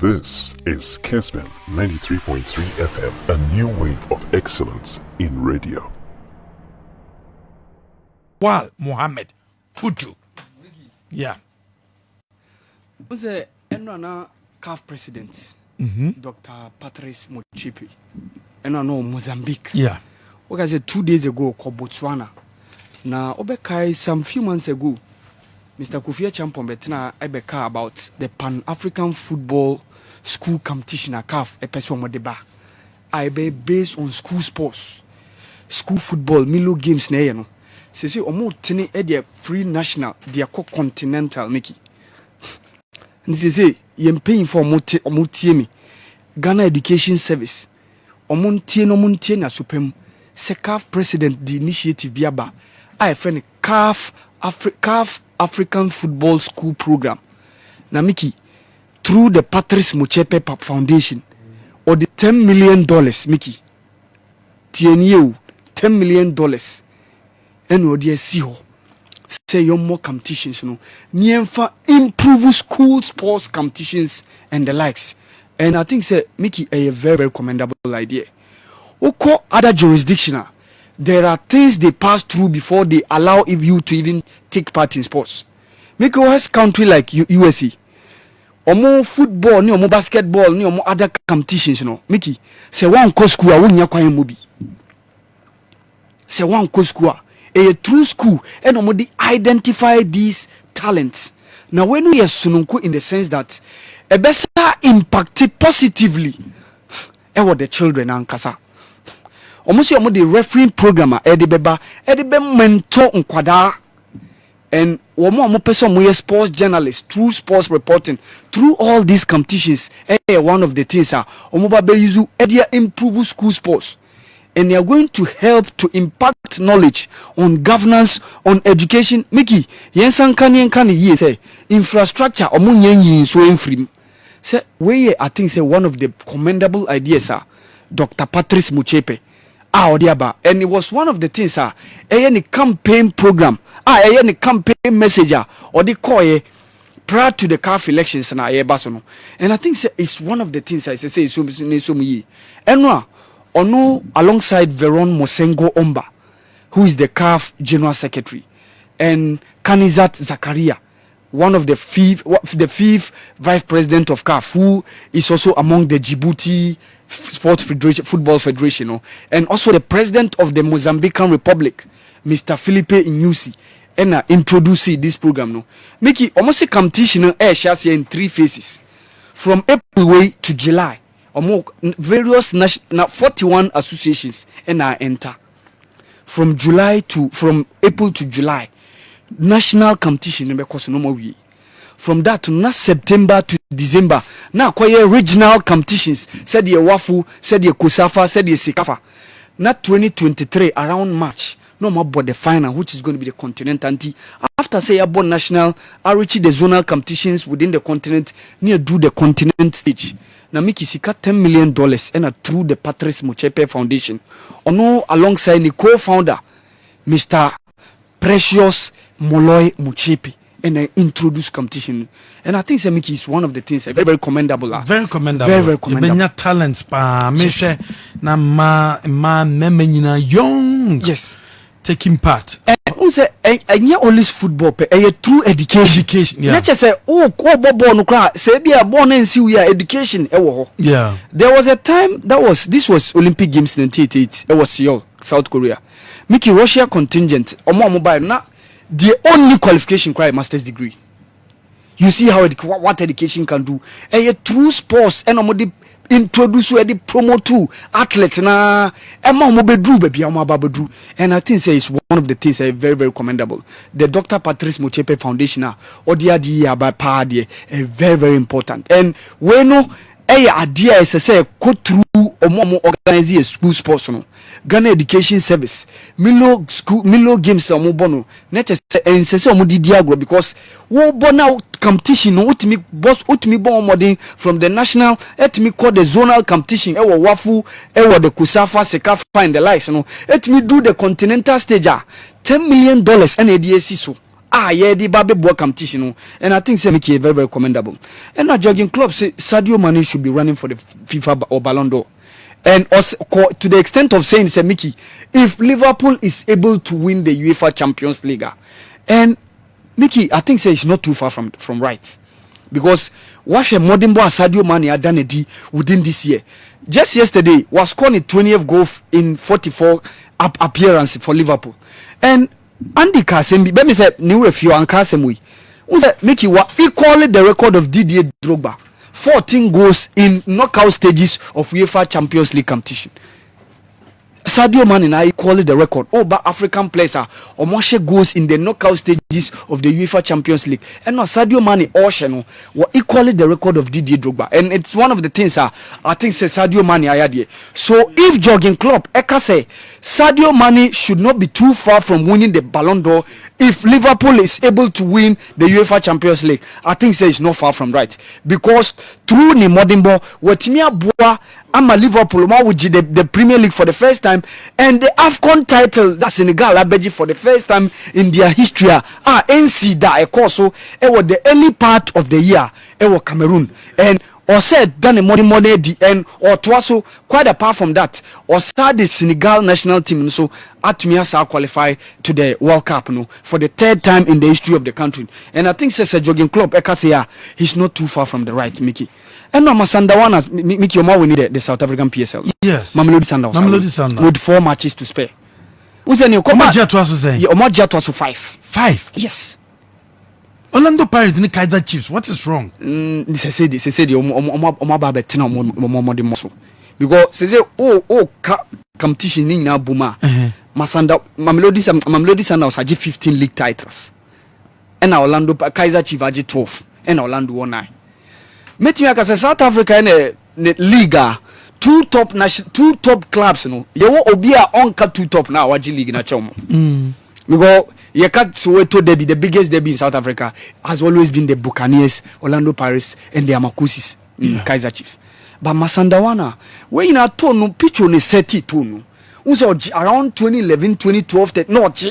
This is Kessben 93.3 FM, a new wave of excellence in radio. Awal, Mohammed, Hudu. Yeah. Was a CAF president, Dr. Patrice Motsepe, and I know Mozambique. Yeah. What I said 2 days ago, called Botswana. Now, Obekai, some few months ago, Mr. Kofi Champon Betina Ebeka about the Pan-African Football School Competition at CAF, a person deba. I be based on school sports, school football, Milo games, ne no. Say omo tene e free national, they continental Mickey. And say yem paying for omo tie me. Ghana Education Service. Omo tie na supem. Se CAF president the initiative biaba. I friend CAF African Football School Program. Na Mickey, through the Patrice Motsepe Foundation, or the $10 million, Mickey. TNU, $10 million. And what you see, say your more competitions, you know. Niemfa improve school sports competitions and the likes. And I think, say, Mickey, a very, very commendable idea. Oko other jurisdiction, there are things they pass through before they allow you to even take part in sports. Make a country like USA. Omo football, ni omo basketball, ni omo other competitions, you know. Mickey, say one co school, I won't yakwa mobi. Say one co school, a true school, and omo identify these talents. Now, when we are sununku in the sense that a better impact positively, what the children and kasa. Almost the refereeing programmer, Eddie mentor nkwada, and omo person mo sports journalist through sports reporting through all these competitions. One of the things are omo ba use improve school sports, and they are going to help to impact knowledge on governance, on education. Mickey, yensan kani say infrastructure omo nyen so infrim. Say we I think say one of the commendable ideas are Dr. Patrice Motsepe. And it was one of the things any campaign program any campaign messenger or the call prior to the CAF elections and I think it's one of the things I say so and ono alongside Veron Mosengo Omba, who is the CAF General Secretary, and Kanizat Zakaria, one of the fifth vice president of CAF, who is also among the Djibouti Football Federation, and also the president of the Mozambican Republic, Mr. Philippe Inyusi, and introduce this program. Make it almost a competition in 3 phases, from April to July. Various 41 associations and enter from April to July. National competition because no more we. From that to September to December, now quite regional competitions. Said the Wafu, said the Kusafa, said the Sikafa. Not 2023 around March. No more but the final, which is going to be the continent. After say about national, I reach the zonal competitions within the continent, near do the continent stage. Now Miki Sika $10 million and through the Patrice Motsepe Foundation. Ono alongside the co-founder, Mr. Precious Moloi Motsepe, and I introduce competition. And I think Semiki is one of the things very, very commendable. Very commendable. Very, very commendable. You talents pa me say na ma memenina young. Yes. Taking part. Who say anya only football pe a true education. Yeah. Not just say ball no cry. Say be a born and see we are education. Yeah. There was a time this was Olympic Games in 1988. It was Seoul, South Korea. Mickey Russia contingent mobile na the only qualification cry master's degree. You see how what education can do. A true sports and introduce you the promote to athletes na baby. And I think say it's one of the things very, very commendable. The Dr. Patrice Motsepe Foundation or the idea by party very, very important. And when no idea is say go through organize a school sports no. Ghana Education Service, Milo games or Mobono, not just and say diagro because wo bona competition ultimate boss ultimate bon modern from the national let me call the zonal competition wafu the Kusafa Sekafa and the likes et me do the continental stage $10 million and ADAC so yeah, the baby boy competition, and I think say Mickey very very commendable. And now jogging club say Sadio Mane should be running for the FIFA or Ballon d'Or, and also to the extent of saying say Mickey, if Liverpool is able to win the UEFA Champions League, and Mickey, I think say it's not too far from right, because what a modern boy Sadio Mane had done within this year. Just yesterday was scoring 20th goal in 44 appearance for Liverpool, and Andy Kasembi, let me say, new review and Kasembi, Mickey was equally the record of Didier Drogba, 14 goals in knockout stages of UEFA Champions League competition. Sadio Mane now equally the record. But African players are almost goals in the knockout stages of the UEFA Champions League. And now Sadio Mane also were equally the record of Didier Drogba. And it's one of the things I think say Sadio Mane ayadie. So if jogging club Eka say Sadio Mane should not be too far from winning the Ballon d'Or if Liverpool is able to win the UEFA Champions League, I think say it's not far from right. Because through ni modimbo wetimia boa ama Liverpool ma wuji the Premier League for the first time, and the AFCON title that Senegal abeji for the first time in their history. NC da e course it was the early part of the year it was Cameroon, and or said done a money the end or twaso quite apart from that or start the Senegal national team so Atumiasa qualify to the World Cup for the third time in the history of the country. And I think says a jogging club Ekasia he's not too far from the right, Mickey. And no Masandawana Mickey Omar we need the South African PSL. Yes. Mamelodi Sundowns with 4 matches to spare. Who's any Omar Jatwaso say? Yeah, Omar Jatwaso 5. 5. Yes. Orlando Pirates ni Kaizer Chiefs. What is wrong? They say Omar Babetina Omar Moso. Because they say competition in na Buma. Masanda Mamelodi Sundowns had 15 league titles. And Orlando Kaizer Chiefs had 12. And Orlando won 9. Meeting like South Africa in the Liga, two top clubs, you will obia on cut 2 top now Waji League na chomo. Because you cut Soweto derby, the biggest derby in South Africa has always been the Buccaneers, Orlando Pirates, and the Amakusis in Kaizer Chiefs. But Masandawana, when in a tone, pitch on a seti tone, around 2011, 2012, not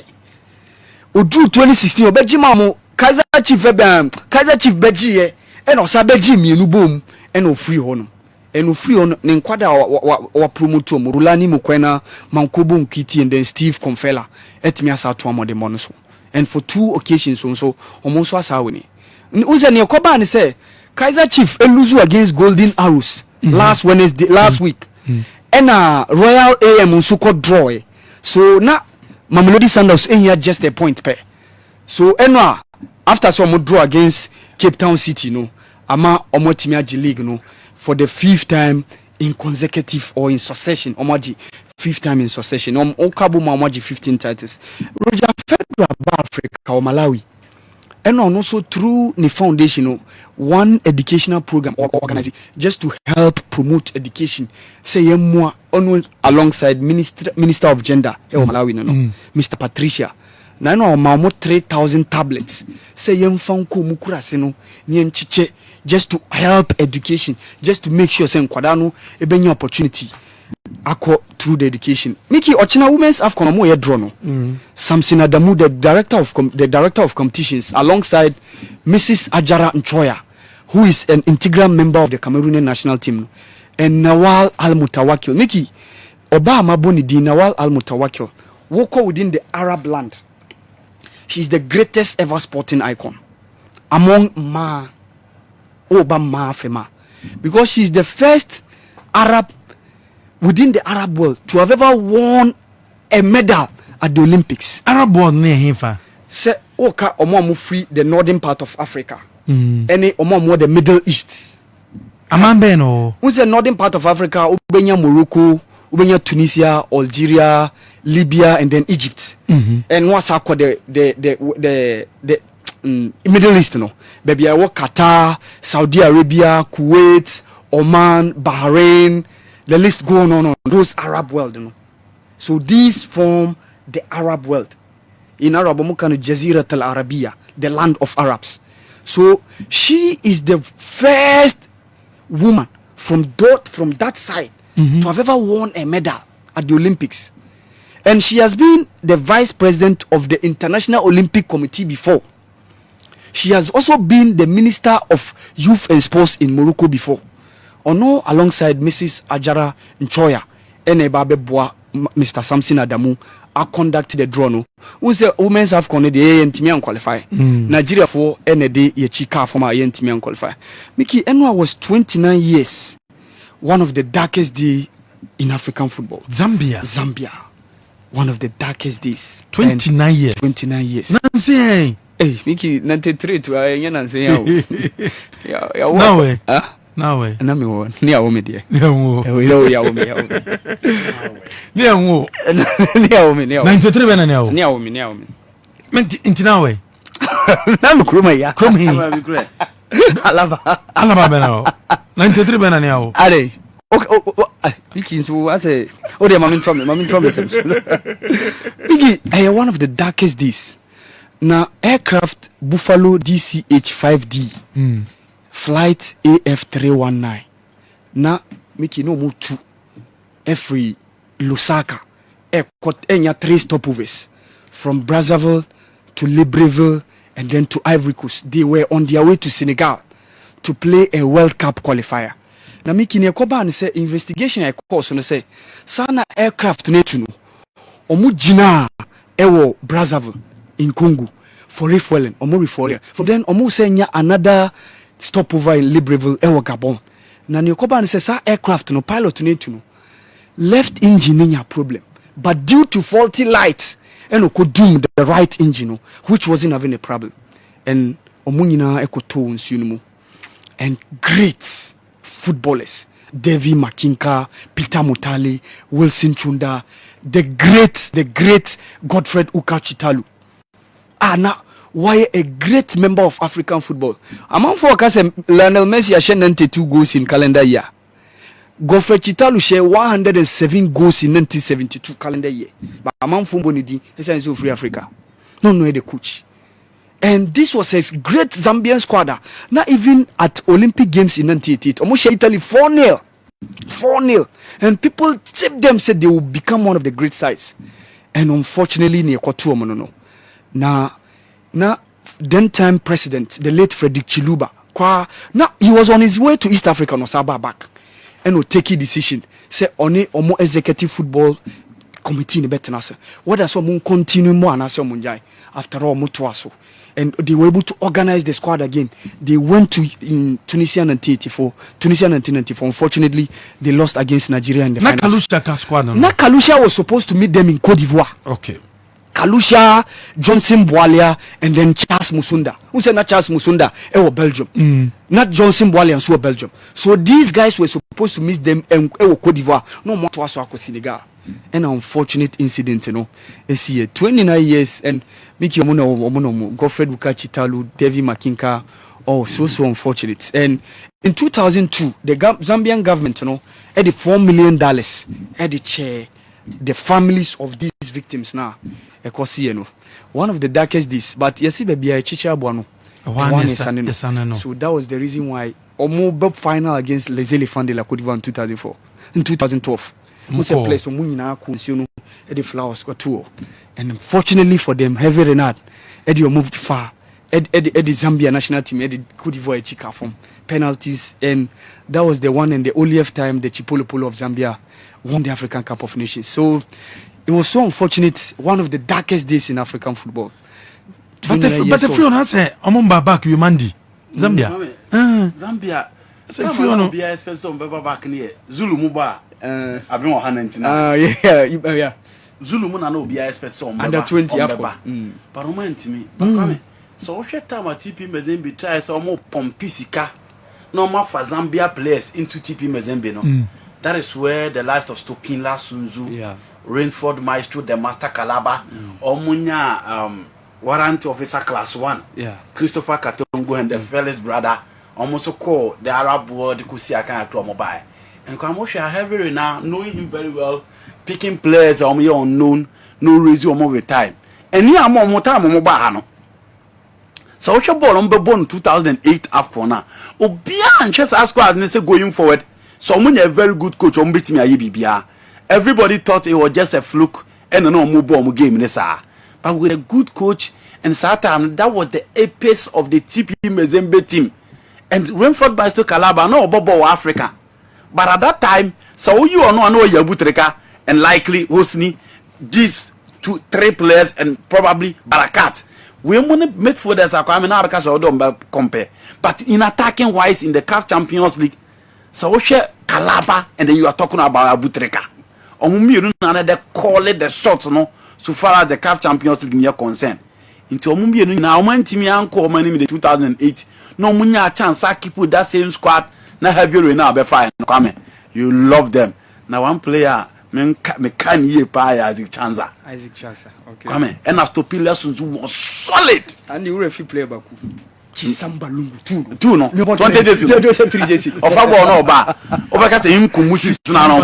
or do 2016, or Bejimamo, Kaizer Chief Beji. And also beji mienu boom and no free honor and no free on nenkwada wa promoto Murulani Mukwena Mankobo Nkiti and then Steve Confella etmiasa to amode monoso and for 2 occasions so almost was awini uza ni okoba ni say Kaizer Chief eluzu against Golden Arrows last Wednesday last week and Royal AM unsuko draw so na Mamelodi Sundowns here just a point pair so enwa after some draw against Cape Town City ama Omotimia League for the 5th time in consecutive or in succession omoji 5th time in succession okabu omoji 15 titles Roger Federal Africa or Malawi and also through the foundation one educational program or organizing just to help promote education say more alongside minister of gender Malawi Mr. Patricia na no mamo 3,000 tablets say yemfanko mukurase no nyenchiche just to help education, just to make sure say nkwadano ebenya opportunity akọ through the education. Miki Ochina Women's AFCON mo ye draw no. Samson Adamu, the director of competitions, alongside Mrs. Ajara Nchoya, who is an integral member of the Cameroonian national team, and Nawal Al Mutawakil. Miki Obama Boni di Nawal Al Mutawakil woko within the Arab land. She's the greatest ever sporting icon among Obama Fema, because she's the first Arab within the Arab world to have ever won a medal at the Olympics. Arab world near him fa. Say oka omo free the northern part of Africa. Any omo the Middle East. Amambe no. Who's the northern part of Africa? Ubenya Morocco, Ubenya Tunisia, Algeria, Libya, and then Egypt. And what's called the Middle East, no? Baby, I work Qatar, Saudi Arabia, Kuwait, Oman, Bahrain. The list going on. Those Arab world, So these form the Arab world. In Arab, Jazirat al Arabiya, the land of Arabs. So she is the first woman from that side to have ever won a medal at the Olympics. And she has been the vice president of the International Olympic Committee before. She has also been the Minister of Youth and Sports in Morocco before. Ono alongside Mrs. Ajara Nchoya, ene babe boa Mr. Samson Adamu, I conduct the draw no. We say women's have connected the ntimi qualify. Nigeria for ene de ye chika for my ntimi qualify. Mickey Enwa was 29 years. One of the darkest day in African football. Zambia. One of the darkest days. 29 years. 29 years. Nancy. Hey, Mickey 93 to I Nancy. No way. No way. Na me wo ni awo me de. Ni awo. We know ya wo me ya wo. Ni awo. Ni awo me ni awo. 93 bena ni awo. Ni awo me. Menti na we. Na me kroma ya. Krom hi. Alaba bena awo. 93 bena ni awo. Ade. Okay, Mickey so I say oh dey mama tell me Mickey, one of the darkest days. Na aircraft Buffalo DCH-5D. Flight AF319. Na Mickey no more two. Every Lusaka. Enya 3 stopovers from Brazzaville to Libreville and then to Ivory Coast. They were on their way to Senegal to play a World Cup qualifier. Na Mickey ne koba and say investigation I course no say sana aircraft netu no. Omu jina ewo Brazzaville in Congo for refueling. Omu refueling. From then omu say nya another stopover in Libreville, Gabon. Na Nyokoba says sa aircraft no pilot no left engine in your problem, but due to faulty lights, and could doom the right engine, which wasn't having a problem. And Omunina Eko Tones, and great footballers, Davy Makinka, Peter Mutale, Wilson Chunda, the great Godfred Ukachitalu. Now. Why a great member of African football. Among four Lionel Messi has 92 goals in calendar year. Godfred Chitalu share 107 goals in 1972 calendar year. But among four Bonidi, he says free Africa. No, the coach. And this was a great Zambian squad. Not even at Olympic Games in 1988. Almost Italy 4-0. 4-0. And people tipped them, said they will become one of the great sides. And unfortunately, no. Now, then time president, the late Frederick Chiluba, now he was on his way to East Africa, no Saba back, and will take a decision. Say, only omo executive football committee in Betanasa. What does someone continue more and munjai after all mutuaso? And they were able to organize the squad again. They went to in Tunisia in 1994. Unfortunately, they lost against Nigeria in the finals. Kalusha was supposed to meet them in Cote d'Ivoire. Okay. Kalusha, Johnson Boalia, and then Charles Musunda. Who said not Charles Musunda? Belgium. Not Johnson Boalia and Belgium. So these guys were supposed to meet them in Cote d'Ivoire. No more to us Senegal. An unfortunate incident, It's here 29 years and Mickey Omono, Godfred Ukachitalu, Davy Makinka. Oh, so unfortunate. And in 2002, the Zambian government, had the $4 million at the chair the families of these victims now. One of the darkest days, but yes, baby, I chicha buano. So that was the reason why Omo final against Les Elephants de la Côte d'Ivoire in 2012. Place the flowers got tour. And unfortunately for them, heavy Renard, Eddie moved far. Eddie Zambia national team, Eddie Côte d'Ivoire Chika from penalties, and that was the one and the only time the Chipolo Polo of Zambia won the African Cup of Nations. So it was so unfortunate, one of the darkest days in African football. But the Fiona say, I'm back you Mandi. Zambia. Zambia. Say Fiona be expensive on back near Zulu Muba. I've been 199. Yeah. Zulu Muna no be expensive on under 20 But moment me. But so what time a TP Mazembe tries some more pompisika. No more for Zambia players into TP Mazembe no. That is where the likes of Stokila Sunzu, Rainford Maestro, the Master Kalaba, Omunya warrant officer class 1, Christopher Katongo and the Felix brother, almost call the Arab world Kusiaka to mobile. And Kamosha heavy now, knowing him very well, picking players on your unknown, no reason over time. And here I'm more time on mobile. So what's your ball on Babon 2008 after now? Obia and just ask what I say going forward. Someone a very good coach on beating me BBA. Everybody thought it was just a fluke and no more bomb game in but with a good coach And Saturn, that was the apex of the TP Mazembe team. And Renford Basto Calabar, no Bobo Africa. But at that time, so you are no Yabutreka and likely Hosni, these 2-3 players and probably Barakat. We want midfielders are coming out because I don't compare. But in attacking wise in the CAF Champions League, so share Calabar and then you are talking about Abutreka. They call it the shots, no, so far as the CAF Champions League are concerned. Into Omumbi now when Timmy Uncle money in the 2008. No munya chance I keep with that same squad. Now have you now be fine. Come, you love them. Now one player me can ye pay Isaac Chanza. Okay. Come and after pillars was solid. And you referee player baku. Chisamba lungu two no 20 days. Of football no ba. Over say him kumusi na no.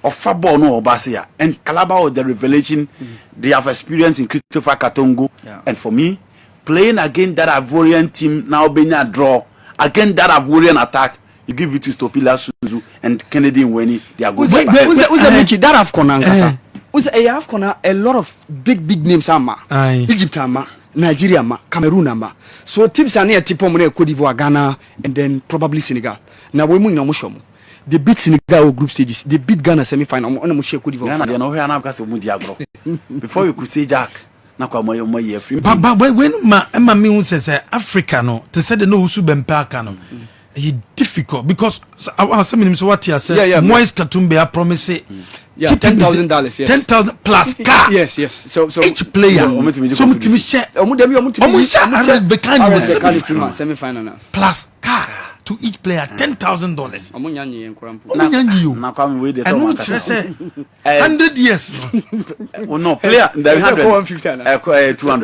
Of football no obasia. And Calabar was the revelation they have experienced in Christopher Katongo. And for me, playing against that Ivorian team now being a draw against that Ivorian attack, you give it to Stopila Suzu and Kennedy Weni. They are good. That Afcon a lot of big names Egypt Nigeria Cameroon so teams are near Tipomone, Cote d'Ivoire, Ghana, and then probably Senegal. Now we move Mushomo. They beat Senegal group stages. They beat Ghana semi-final. Ghana, they know where I'm going. Before you could say Jack. But when my me says Africa no, to say the no who bempaka no, it's difficult because I was saying what you said. Moise Katumbe promise $10,000. Yes. 10,000 plus car. Yes. So each player. So much share. Semi-final now. Plus car to each player $10,000. And no say 100 years. Oh no, player 150 200.